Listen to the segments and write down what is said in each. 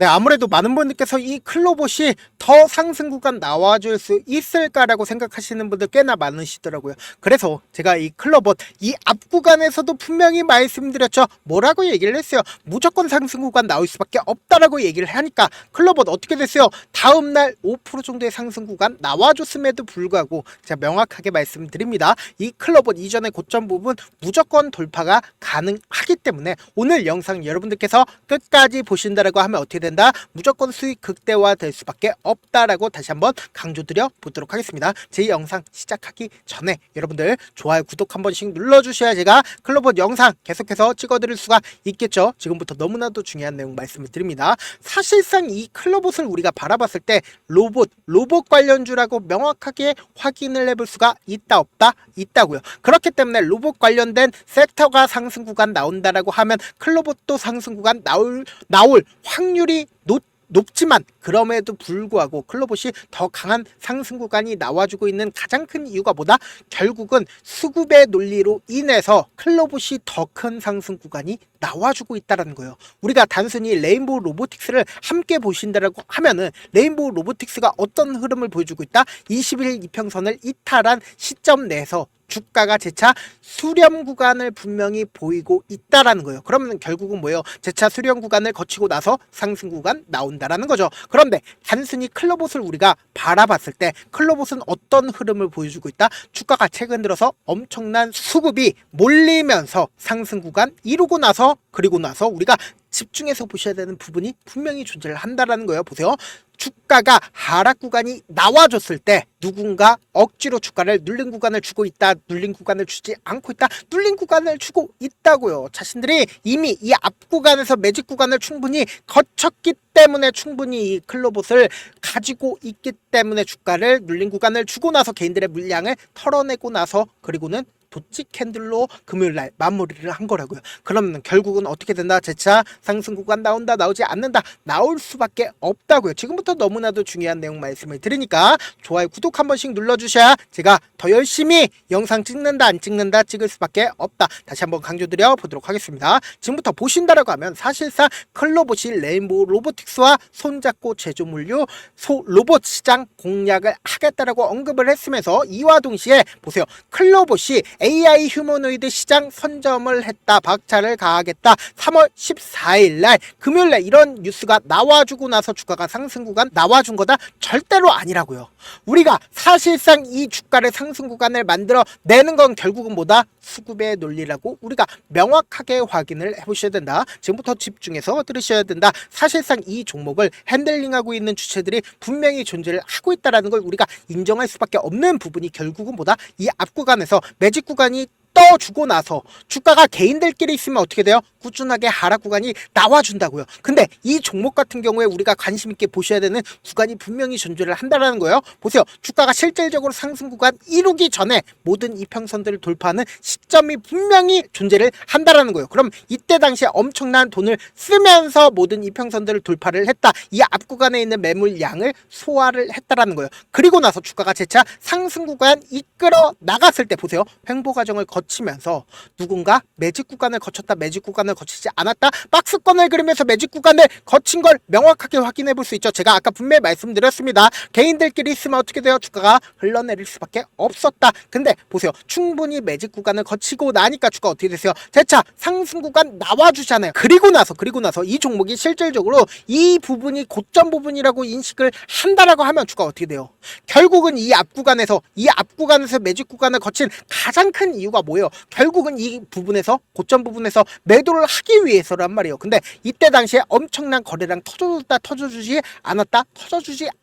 네, 아무래도 많은 분들께서 이 클로봇이 더 상승 구간 나와줄 수 있을까라고 생각하시는 분들 꽤나 많으시더라고요. 그래서 제가 이 클로봇 이 앞 구간에서도 분명히 말씀드렸죠. 뭐라고 얘기를 했어요? 무조건 상승 구간 나올 수밖에 없다라고 얘기를 하니까 클로봇 어떻게 됐어요? 다음날 5% 정도의 상승 구간 나와줬음에도 불구하고 제가 명확하게 말씀드립니다. 이 클로봇 이전의 고점 부분 무조건 돌파가 가능하기 때문에 오늘 영상 여러분들께서 끝까지 보신다라고 하면 어떻게 된다? 무조건 수익 극대화 될 수밖에 없다라고 다시 한번 강조드려 보도록 하겠습니다. 제 영상 시작하기 전에 여러분들 좋아요, 구독 한 번씩 눌러주셔야 제가 클로봇 영상 계속해서 찍어드릴 수가 있겠죠. 지금부터 너무나도 중요한 내용 말씀을 드립니다. 사실상 이 클로봇을 우리가 바라봤을 때 로봇 관련주라고 명확하게 확인을 해볼 수가 있다 없다? 있다고요. 그렇기 때문에 로봇 관련된 섹터가 상승 구간 나온다라고 하면 클로봇도 상승 구간 나올 확률이 높지만 그럼에도 불구하고 클로봇이 더 강한 상승 구간이 나와주고 있는 가장 큰 이유가 뭐다? 결국은 수급의 논리로 인해서 클로봇이 더 큰 상승 구간이 나와주고 있다는 거예요. 우리가 단순히 레인보우 로보틱스를 함께 보신다라고 하면은 레인보우 로보틱스가 어떤 흐름을 보여주고 있다? 20일 이평선을 이탈한 시점 내에서 주가가 재차 수렴 구간을 분명히 보이고 있다라는 거예요. 그러면 결국은 뭐예요? 재차 수렴 구간을 거치고 나서 상승 구간 나온다라는 거죠. 그런데 단순히 클로봇을 우리가 바라봤을 때 클로봇은 어떤 흐름을 보여주고 있다? 주가가 최근 들어서 엄청난 수급이 몰리면서 상승 구간 이루고 나서 그리고 나서 우리가 집중해서 보셔야 되는 부분이 분명히 존재를 한다라는 거예요. 보세요. 주가가 하락 구간이 나와줬을 때 누군가 억지로 주가를 눌린 구간을 주고 있다, 눌린 구간을 주지 않고 있다, 눌린 구간을 주고 있다고요. 자신들이 이미 이 앞 구간에서 매직 구간을 충분히 거쳤기 때문에 충분히 이 클로봇을 가지고 있기 때문에 주가를 눌린 구간을 주고 나서 개인들의 물량을 털어내고 나서 그리고는 도치 캔들로 금요일날 마무리를 한 거라고요. 그러면 결국은 어떻게 된다? 재차 상승 구간 나온다, 나오지 않는다, 나올 수밖에 없다고요. 지금부터 너무나도 중요한 내용 말씀을 드리니까 좋아요, 구독 한 번씩 눌러주셔야 제가 더 열심히 영상 찍는다, 안 찍는다, 찍을 수밖에 없다. 다시 한번 강조드려 보도록 하겠습니다. 지금부터 보신다라고 하면 사실상 클로봇이 레인보우 로보틱스와 손잡고 제조물류 로봇 시장 공략을 하겠다라고 언급을 했으면서 이와 동시에 보세요. 클로봇이 AI 휴머노이드 시장 선점을 했다, 박차를 가하겠다. 3월 14일 날 금요일 날 이런 뉴스가 나와주고 나서 주가가 상승 구간 나와준 거다? 절대로 아니라고요. 우리가 사실상 이 주가를 상승 구간을 만들어 내는 건 결국은 뭐다? 수급의 논리라고 우리가 명확하게 확인을 해보셔야 된다. 지금부터 집중해서 들으셔야 된다. 사실상 이 종목을 핸들링하고 있는 주체들이 분명히 존재를 하고 있다는 걸 우리가 인정할 수밖에 없는 부분이 결국은 뭐다? 이 앞 구간에서 매직 구간이 떠주고 나서 주가가 개인들끼리 있으면 어떻게 돼요? 꾸준하게 하락 구간이 나와준다고요. 근데 이 종목 같은 경우에 우리가 관심 있게 보셔야 되는 구간이 분명히 존재를 한다는 거예요. 보세요. 주가가 실질적으로 상승 구간 이루기 전에 모든 이평선들을 돌파하는 시점이 분명히 존재를 한다는 거예요. 그럼 이때 당시에 엄청난 돈을 쓰면서 모든 이평선들을 돌파를 했다. 이 앞 구간에 있는 매물량을 소화를 했다라는 거예요. 그리고 나서 주가가 재차 상승 구간 이끌어 나갔을 때 보세요. 횡보 과정을 거치면서 누군가 매직 구간을 거쳤다, 매직 구간을 거치지 않았다, 박스권을 그리면서 매직 구간을 거친 걸 명확하게 확인해 볼 수 있죠. 제가 아까 분명히 말씀드렸습니다. 개인들끼리 있으면 어떻게 돼요? 주가가 흘러내릴 수밖에 없었다. 근데 보세요. 충분히 매직 구간을 거치고 나니까 주가 어떻게 됐어요? 재차 상승 구간 나와주잖아요. 그리고 나서 이 종목이 실질적으로 이 부분이 고점 부분이라고 인식을 한다라고 하면 주가 어떻게 돼요? 결국은 이 앞 구간에서 매직 구간을 거친 가장 큰 이유가 뭐예요? 결국은 이 부분에서 고점 부분에서 매도를 하기 위해서란 말이에요. 근데 이때 당시에 엄청난 거래량 터져주지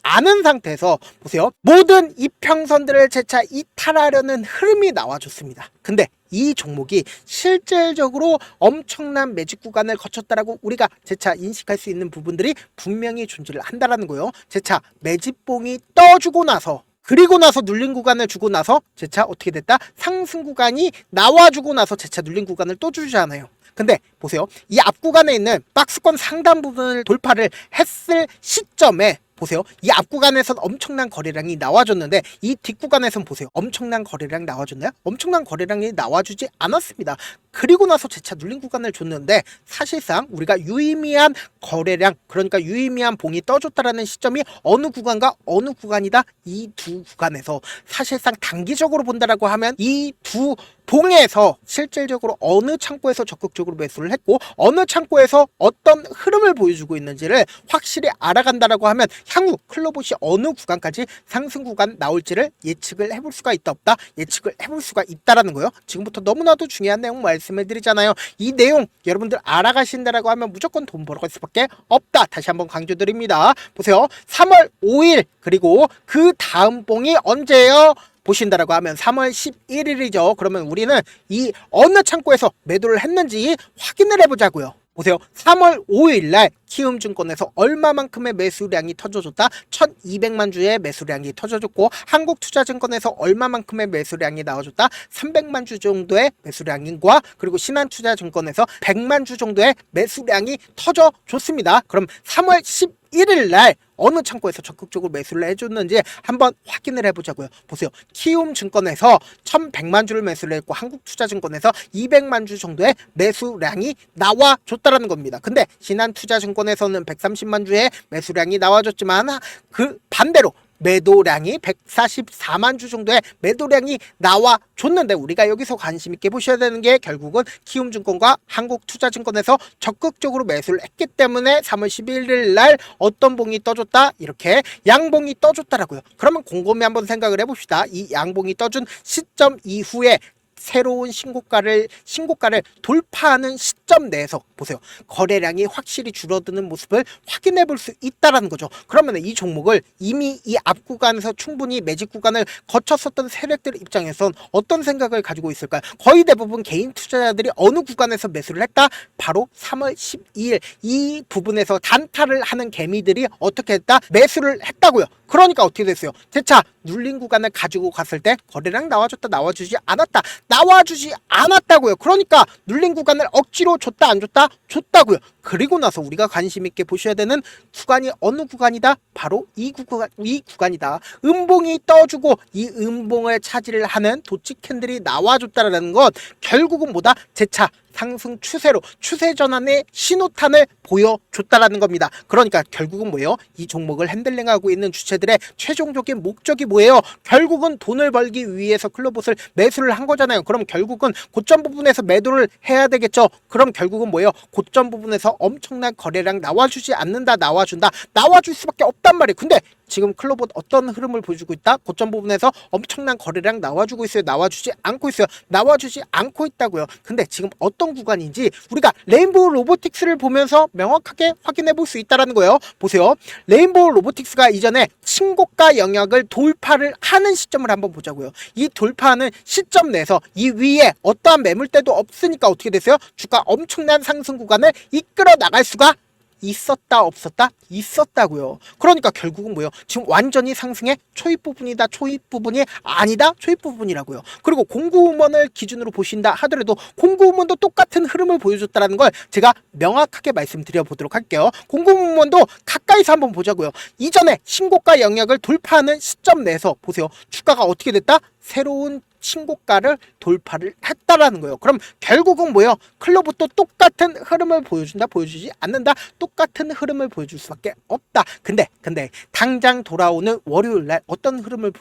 않은 상태에서 보세요. 모든 이평선들을 재차 이탈하려는 흐름이 나와줬습니다. 근데 이 종목이 실질적으로 엄청난 매직 구간을 거쳤다라고 우리가 재차 인식할 수 있는 부분들이 분명히 존재를 한다라는 거예요. 재차 매집봉이 떠주고 나서 그리고 나서 눌린 구간을 주고 나서 재차 어떻게 됐다? 상승 구간이 나와주고 나서 재차 눌린 구간을 또 주잖아요. 근데 보세요. 이 앞 구간에 있는 박스권 상단 부분을 돌파를 했을 시점에 보세요. 이 앞 구간에선 엄청난 거래량이 나와줬는데 이 뒷 구간에선 보세요. 엄청난 거래량이 나와줬나요? 엄청난 거래량이 나와주지 않았습니다. 그리고 나서 재차 눌린 구간을 줬는데 사실상 우리가 유의미한 거래량, 그러니까 유의미한 봉이 떠줬다라는 시점이 어느 구간과 어느 구간이다? 이 두 구간에서 사실상 단기적으로 본다라고 하면 이 두 봉에서 실질적으로 어느 창고에서 적극적으로 매수를 했고 어느 창고에서 어떤 흐름을 보여주고 있는지를 확실히 알아간다라고 하면 향후 클로봇이 어느 구간까지 상승 구간 나올지를 예측을 해볼 수가 있다 없다? 예측을 해볼 수가 있다라는 거예요. 지금부터 너무나도 중요한 내용 말씀을 드리잖아요. 이 내용 여러분들 알아가신다라고 하면 무조건 돈 벌어갈 수밖에 없다. 다시 한번 강조드립니다. 보세요. 3월 5일 그리고 그 다음 봉이 언제예요? 보신다라고 하면 3월 11일이죠. 그러면 우리는 이 어느 창고에서 매도를 했는지 확인을 해보자고요. 보세요. 3월 5일날 키움증권에서 얼마만큼의 매수량이 터져줬다? 1200만 주의 매수량이 터져줬고 한국투자증권에서 얼마만큼의 매수량이 나와줬다? 300만 주 정도의 매수량과 그리고 신한투자증권에서 100만 주 정도의 매수량이 터져줬습니다. 그럼 3월 11일날 어느 창고에서 적극적으로 매수를 해줬는지 한번 확인을 해보자고요. 보세요. 키움증권에서 1100만 주를 매수를 했고 한국투자증권에서 200만 주 정도의 매수량이 나와줬다라는 겁니다. 근데 신한투자증권에서는 130만 주의 매수량이 나와줬지만 그 반대로 매도량이 144만 주 정도의 매도량이 나와줬는데 우리가 여기서 관심 있게 보셔야 되는 게 결국은 키움증권과 한국투자증권에서 적극적으로 매수를 했기 때문에 3월 11일 날 어떤 봉이 떠줬다? 이렇게 양봉이 떠줬다라고요. 그러면 곰곰이 한번 생각을 해봅시다. 이 양봉이 떠준 시점 이후에 새로운 신고가를 돌파하는 시점 내에서 보세요. 거래량이 확실히 줄어드는 모습을 확인해 볼 수 있다라는 거죠. 그러면 이 종목을 이미 이 앞 구간에서 충분히 매집 구간을 거쳤었던 세력들 입장에선 어떤 생각을 가지고 있을까요? 거의 대부분 개인 투자자들이 어느 구간에서 매수를 했다? 바로 3월 12일 이 부분에서 단타를 하는 개미들이 어떻게 했다? 매수를 했다고요. 그러니까 어떻게 됐어요? 재차 눌린 구간을 가지고 갔을 때 거래량 나와줬다 나와주지 않았다고요. 그러니까 눌린 구간을 억지로 줬다 안 줬다? 줬다고요. 그리고 나서 우리가 관심 있게 보셔야 되는 구간이 어느 구간이다? 바로 이 구간이다. 음봉이 떠주고 이 음봉을 차지를 하는 도치 캔들이 나와줬다라는 건 결국은 뭐다? 재차 상승 추세로 추세 전환의 신호탄을 보여줬다라는 겁니다. 그러니까 결국은 뭐예요? 이 종목을 핸들링하고 있는 주체들의 최종적인 목적이 뭐예요? 결국은 돈을 벌기 위해서 클로봇을 매수를 한 거잖아요. 그럼 결국은 고점 부분에서 매도를 해야 되겠죠. 그럼 결국은 뭐예요? 고점 부분에서 엄청난 거래량 나와주지 않는다, 나와줄 수밖에 없단 말이에요. 근데 지금 클로봇 어떤 흐름을 보여주고 있다? 고점 부분에서 엄청난 거래량 나와주고 있어요? 나와주지 않고 있어요? 나와주지 않고 있다고요. 근데 지금 어떤 구간인지 우리가 레인보우 로보틱스를 보면서 명확하게 확인해 볼 수 있다는 거예요. 보세요. 레인보우 로보틱스가 이전에 신고가 영역을 돌파를 하는 시점을 한번 보자고요. 이 돌파하는 시점 내에서 이 위에 어떠한 매물대도 없으니까 어떻게 됐어요? 주가 엄청난 상승 구간을 이끌어 나갈 수가 있었다 없었다? 있었다고요. 그러니까 결국은 뭐예요? 지금 완전히 상승의 초입 부분이다, 초입 부분이 아니다, 초입 부분이라고요. 그리고 공구음원을 기준으로 보신다 하더라도 공구음원도 똑같은 흐름을 보여줬다는 걸 제가 명확하게 말씀드려 보도록 할게요. 공구음원도 가까이서 한번 보자고요. 이전에 신고가 영역을 돌파하는 시점 내에서 보세요. 주가가 어떻게 됐다? 새로운 신고가를 돌파를 했다라는 거예요. 그럼 결국은 뭐예요? 클로봇도 똑같은 흐름을 보여준다, 보여주지 않는다, 똑같은 흐름을 보여줄 수밖에 없다. 근데 당장 돌아오는 월요일날 어떤 흐름을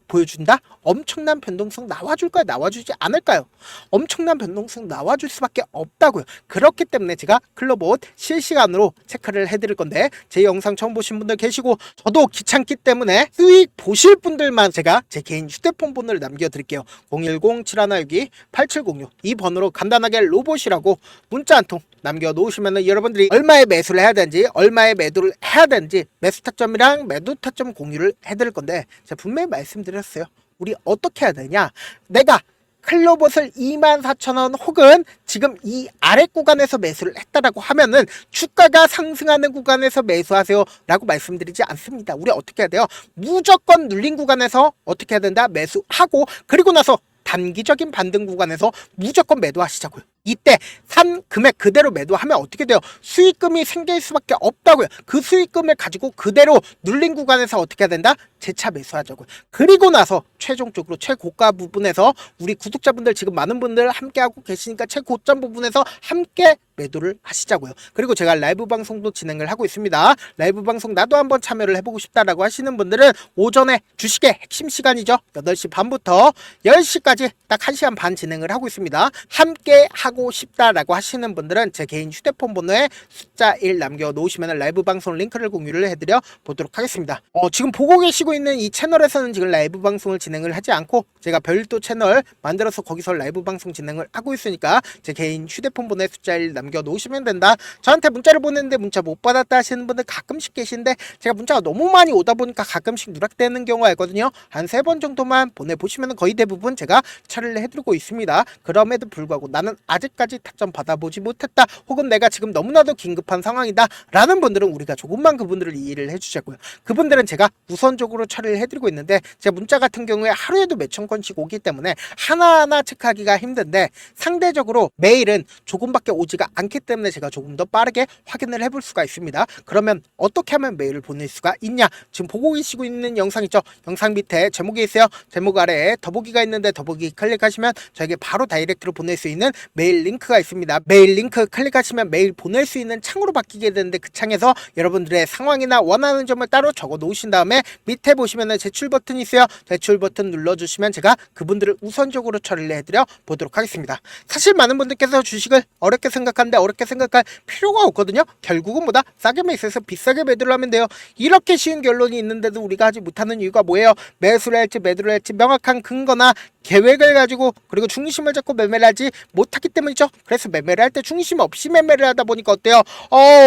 보여준다? 엄청난 변동성 나와줄까요? 나와주지 않을까요? 엄청난 변동성 나와줄 수밖에 없다고요. 그렇기 때문에 제가 클로봇 실시간으로 체크를 해드릴 건데 제 영상 처음 보신 분들 계시고 저도 귀찮기 때문에 수익 보실 분들만 제가 제 개인 휴대폰 번호를 남겨드릴게요. 010-7162-8706 이 번호로 간단하게 로봇이라고 문자 한 통 남겨놓으시면 여러분들이 얼마에 매수를 해야 되는지 얼마에 매도를 해야 되는지 매수 타점이랑 매도 타점 공유를 해드릴 건데 제가 분명히 말씀드렸어요. 우리 어떻게 해야 되냐? 내가 클로봇을 24,000원 혹은 지금 이 아래 구간에서 매수를 했다라고 하면은 주가가 상승하는 구간에서 매수하세요 라고 말씀드리지 않습니다. 우리 어떻게 해야 돼요? 무조건 눌린 구간에서 어떻게 해야 된다? 매수하고 그리고 나서 단기적인 반등 구간에서 무조건 매도하시자고요. 이때 산 금액 그대로 매도하면 어떻게 돼요? 수익금이 생길 수밖에 없다고요. 그 수익금을 가지고 그대로 눌린 구간에서 어떻게 해야 된다? 재차 매수하자고요. 그리고 나서 최종적으로 최고가 부분에서 우리 구독자분들 지금 많은 분들 함께하고 계시니까 최고점 부분에서 함께 매도를 하시자고요. 그리고 제가 라이브 방송도 진행을 하고 있습니다. 라이브 방송 나도 한번 참여를 해보고 싶다라고 하시는 분들은 오전에 주식의 핵심 시간이죠. 8시 반부터 10시까지 딱 1시간 반 진행을 하고 있습니다. 함께 하고 싶다라고 하시는 분들은 제 개인 휴대폰 번호에 숫자 1 남겨놓으시면 라이브 방송 링크를 공유를 해드려 보도록 하겠습니다. 지금 보고 계시고 있는 이 채널에서는 지금 라이브 방송을 진행을 하지 않고 제가 별도 채널 만들어서 거기서 라이브 방송 진행을 하고 있으니까 제 개인 휴대폰 번호에 숫자 1 남겨놓으시면 된다. 저한테 문자를 보냈는데 문자 못 받았다 하시는 분들 가끔씩 계신데 제가 문자가 너무 많이 오다 보니까 가끔씩 누락되는 경우가 있거든요. 한 3번 정도만 보내보시면 거의 대부분 제가 처리를 해드리고 있습니다. 그럼에도 불구하고 나는 아직까지 타점 받아보지 못했다, 혹은 내가 지금 너무나도 긴급한 상황이다 라는 분들은 우리가 조금만 그분들을 이해를 해주자고요. 그분들은 제가 우선적으로 처리를 해드리고 있는데 제 문자 같은 경우에 하루에도 몇천 건씩 오기 때문에 하나하나 체크하기가 힘든데 상대적으로 메일은 조금밖에 오지가 않기 때문에 제가 조금 더 빠르게 확인을 해볼 수가 있습니다. 그러면 어떻게 하면 메일을 보낼 수가 있냐? 지금 보고 계시고 있는 영상 있죠? 영상 밑에 제목이 있어요. 제목 아래에 더보기가 있는데 더보기 클릭하시면 저에게 바로 다이렉트로 보낼 수 있는 메일 링크가 있습니다. 메일 링크 클릭하시면 메일 보낼 수 있는 창으로 바뀌게 되는데 그 창에서 여러분들의 상황이나 원하는 점을 따로 적어 놓으신 다음에 밑에 보시면 제출 버튼이 있어요. 제출 버튼 눌러주시면 제가 그분들을 우선적으로 처리를 해드려 보도록 하겠습니다. 사실 많은 분들께서 주식을 어렵게 생각하는데 어렵게 생각할 필요가 없거든요. 결국은 뭐다? 싸게 매수해서 비싸게 매도를 하면 돼요. 이렇게 쉬운 결론이 있는데도 우리가 하지 못하는 이유가 뭐예요? 매수를 할지 매도를 할지 명확한 근거나 계획을 가지고 그리고 중심을 잡고 매매를 하지 못하기 때문이죠. 그래서 매매를 할 때 중심 없이 매매를 하다 보니까 어때요?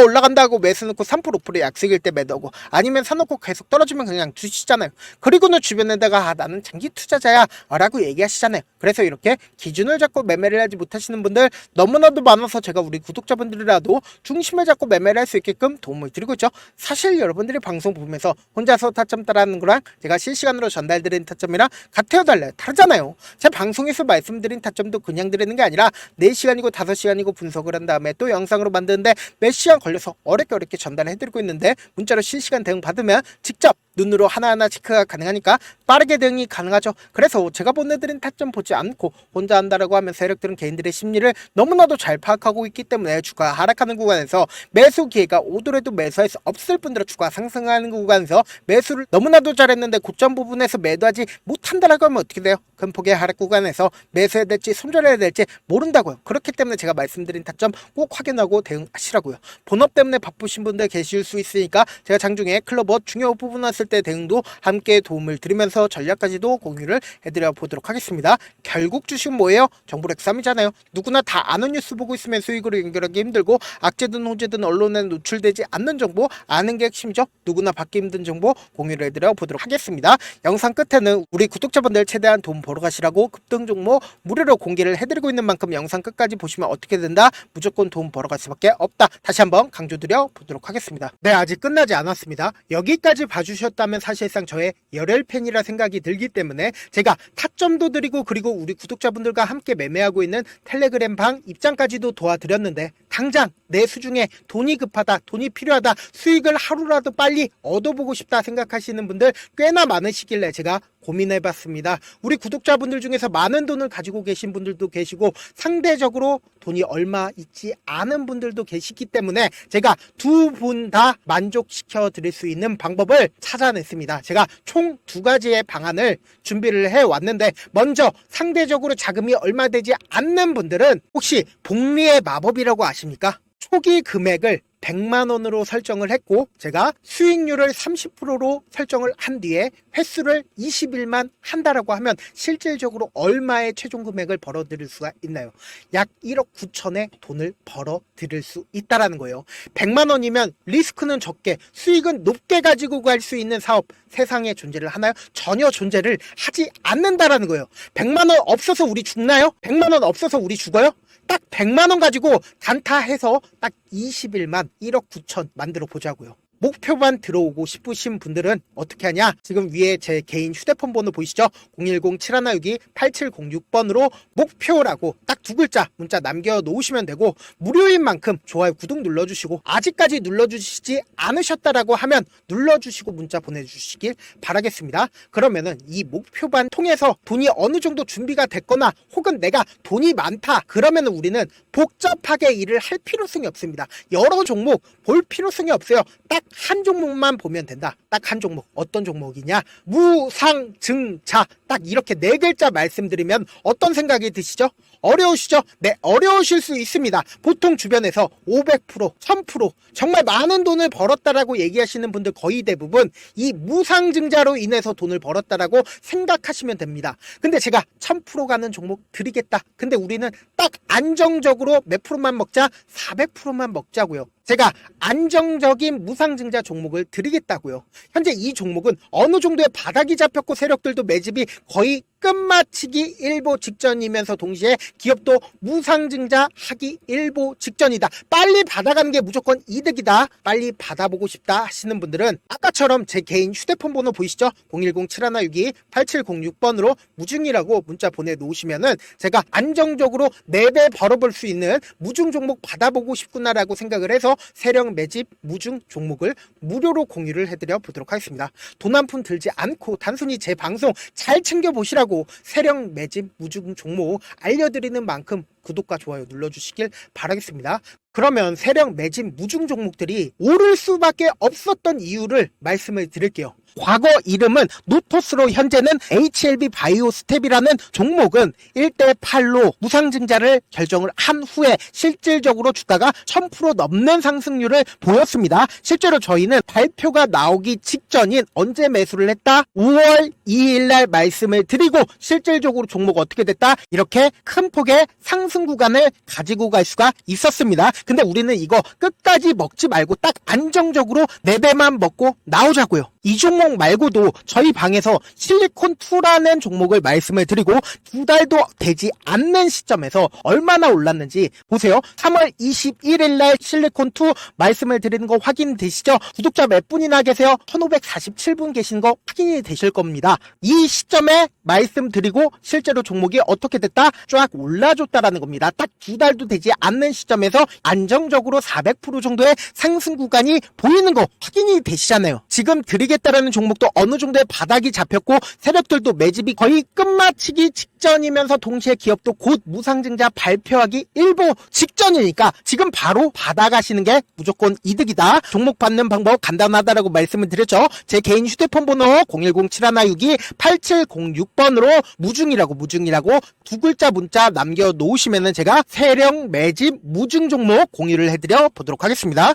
올라간다고 매수 넣고 3% 5% 약속일 때 매도하고 아니면 사놓고 계속 떨어지면 그냥 두시잖아요. 그리고는 주변에다가 나는 장기 투자자야 라고 얘기하시잖아요. 그래서 이렇게 기준을 잡고 매매를 하지 못하시는 분들 너무나도 많아서 제가 우리 구독자분들이라도 중심을 잡고 매매를 할 수 있게끔 도움을 드리고 있죠. 사실 여러분들이 방송 보면서 혼자서 타점 따라하는 거랑 제가 실시간으로 전달드리는 타점이랑 같아요 달라요? 다르잖아요. 제 방송에서 말씀드린 타점도 그냥 드리는 게 아니라 4시간이고 5시간이고 분석을 한 다음에 또 영상으로 만드는데 몇 시간 걸려서 어렵게 전달해드리고 있는데 문자로 실시간 대응 받으면 직접 눈으로 하나하나 체크가 가능하니까 빠르게 대응이 가능하죠. 그래서 제가 보내드린 타점 보지 않고 혼자 한다라고 하면 세력들은 개인들의 심리를 너무나도 잘 파악하고 있기 때문에 주가 하락하는 구간에서 매수 기회가 오더라도 매수할 수 없을 뿐더러 주가 상승하는 구간에서 매수를 너무나도 잘했는데 고점 부분에서 매도하지 못한다라고 하면 어떻게 돼요? 큰 폭의 하락 구간에서 매수해야 될지 손절해야 될지 모른다고요. 그렇기 때문에 제가 말씀드린 타점 꼭 확인하고 대응하시라고요. 본업 때문에 바쁘신 분들 계실 수 있으니까 제가 장중에 클로버 중요 부분 왔을 때 대응도 함께 도움을 드리면서 전략까지도 공유를 해드려 보도록 하겠습니다. 결국 주식은 뭐예요? 정보렉삼이잖아요. 누구나 다 아는 뉴스 보고 있으면 수익으로 연결하기 힘들고 악재든 호재든 언론에 노출되지 않는 정보 아는 게 핵심이죠. 누구나 받기 힘든 정보 공유를 해드려 보도록 하겠습니다. 영상 끝에는 우리 구독자분들 최대한 돈 벌어 가시라고 급등 종목 무료로 공개를 해드리고 있는 만큼 영상 끝까지 보시면 어떻게 된다? 무조건 돈 벌어갈 수밖에 없다. 다시 한번 강조드려 보도록 하겠습니다. 네, 아직 끝나지 않았습니다. 여기까지 봐주셨다면 사실상 저의 열혈 팬이라 생각이 들기 때문에 제가 타점도 드리고 그리고 우리 구독자분들과 함께 매매하고 있는 텔레그램 방 입장까지도 도와드렸는데 당장 내 수중에 돈이 급하다, 돈이 필요하다, 수익을 하루라도 빨리 얻어보고 싶다 생각하시는 분들 꽤나 많으시길래 제가 고민해봤습니다. 우리 구독자분들 중에서 많은 돈을 가지고 계신 분들도 계시고 상대적으로 돈이 얼마 있지 않은 분들도 계시기 때문에 제가 두 분 다 만족시켜 드릴 수 있는 방법을 찾아냈습니다. 제가 총 2가지의 방안을 준비를 해왔는데 먼저 상대적으로 자금이 얼마 되지 않는 분들은 혹시 복리의 마법이라고 아십니까? 초기 금액을 100만원으로 설정을 했고 제가 수익률을 30%로 설정을 한 뒤에 횟수를 20일만 한다라고 하면 실질적으로 얼마의 최종 금액을 벌어들일 수가 있나요? 약 1억 9천의 돈을 벌어들일 수 있다라는 거예요. 100만원이면 리스크는 적게 수익은 높게 가지고 갈 수 있는 사업 세상에 존재를 하나요? 전혀 존재를 하지 않는다라는 거예요. 100만원 없어서 우리 죽나요? 100만원 없어서 우리 죽어요? 딱 100만원 가지고 단타해서 딱 20일만 1억 9천 만들어 보자고요. 목표만 들어오고 싶으신 분들은 어떻게 하냐? 지금 위에 제 개인 휴대폰 번호 보이시죠? 010-7162-8706번으로 목표라고 딱 두 글자 문자 남겨놓으시면 되고, 무료인 만큼 좋아요, 구독 눌러주시고, 아직까지 눌러주시지 않으셨다라고 하면 눌러주시고 문자 보내주시길 바라겠습니다. 그러면은 이 목표반 통해서 돈이 어느 정도 준비가 됐거나 혹은 내가 돈이 많다 그러면은 우리는 복잡하게 일을 할 필요성이 없습니다. 여러 종목 볼 필요성이 없어요. 딱 한 종목만 보면 된다. 딱 한 종목. 어떤 종목이냐? 무상증자. 딱 이렇게 네 글자 말씀드리면 어떤 생각이 드시죠? 어려우시죠? 네, 어려우실 수 있습니다. 보통 주변에서 500%, 1000% 정말 많은 돈을 벌었다라고 얘기하시는 분들 거의 대부분 이 무상증자로 인해서 돈을 벌었다라고 생각하시면 됩니다. 근데 제가 1000% 가는 종목 드리겠다. 근데 우리는 딱 안정적으로 몇 프로만 먹자? 400%만 먹자고요. 제가 안정적인 무상증자 종목을 드리겠다고요. 현재 이 종목은 어느 정도의 바닥이 잡혔고 세력들도 매집이 거의 끝마치기 일보 직전이면서 동시에 기업도 무상증자 하기 일보 직전이다. 빨리 받아가는 게 무조건 이득이다. 빨리 받아보고 싶다 하시는 분들은 아까처럼 제 개인 휴대폰 번호 보이시죠? 010-7162-8706번으로 무중이라고 문자 보내놓으시면은 제가 안정적으로 4배 벌어볼 수 있는 무중 종목 받아보고 싶구나라고 생각을 해서 세력 매집 무중 종목을 무료로 공유를 해드려 보도록 하겠습니다. 돈 한 푼 들지 않고 단순히 제 방송 잘 챙겨보시라고 세력 매집 무중 종목 알려드리는 만큼 구독과 좋아요 눌러주시길 바라겠습니다. 그러면 세력 매집 무중 종목들이 오를 수밖에 없었던 이유를 말씀을 드릴게요. 과거 이름은 노토스로 현재는 HLB 바이오스텝이라는 종목은 1대8로 무상증자를 결정을 한 후에 실질적으로 주가가 1000% 넘는 상승률을 보였습니다. 실제로 저희는 발표가 나오기 직전인 언제 매수를 했다? 5월 2일날 말씀을 드리고 실질적으로 종목 어떻게 됐다? 이렇게 큰 폭의 상승 구간을 가지고 갈 수가 있었습니다. 근데 우리는 이거 끝까지 먹지 말고 딱 안정적으로 4배만 먹고 나오자고요. 이 종목 말고도 저희 방에서 실리콘2라는 종목을 말씀을 드리고 2달도 되지 않는 시점에서 얼마나 올랐는지 보세요. 3월 21일 날 실리콘2 말씀을 드리는 거 확인되시죠? 구독자 몇 분이나 계세요? 1547분 계신 거 확인이 되실 겁니다. 이 시점에 말씀드리고 실제로 종목이 어떻게 됐다? 쫙 올라줬다라는 겁니다. 딱 2달도 되지 않는 시점에서 안정적으로 400% 정도의 상승 구간이 보이는 거 확인이 되시잖아요. 지금 드리겠다라는 종목도 어느 정도의 바닥이 잡혔고 세력들도 매집이 거의 끝마치기 직전이면서 동시에 기업도 곧 무상증자 발표하기 일보 직전이니까 지금 바로 받아가시는 게 무조건 이득이다. 종목 받는 방법 간단하다라고 말씀을 드렸죠. 제 개인 휴대폰 번호 010-7162-8706번으로 무중이라고 두 글자 문자 남겨놓으시면은 제가 세력 매집 무중 종목 공유를 해드려 보도록 하겠습니다.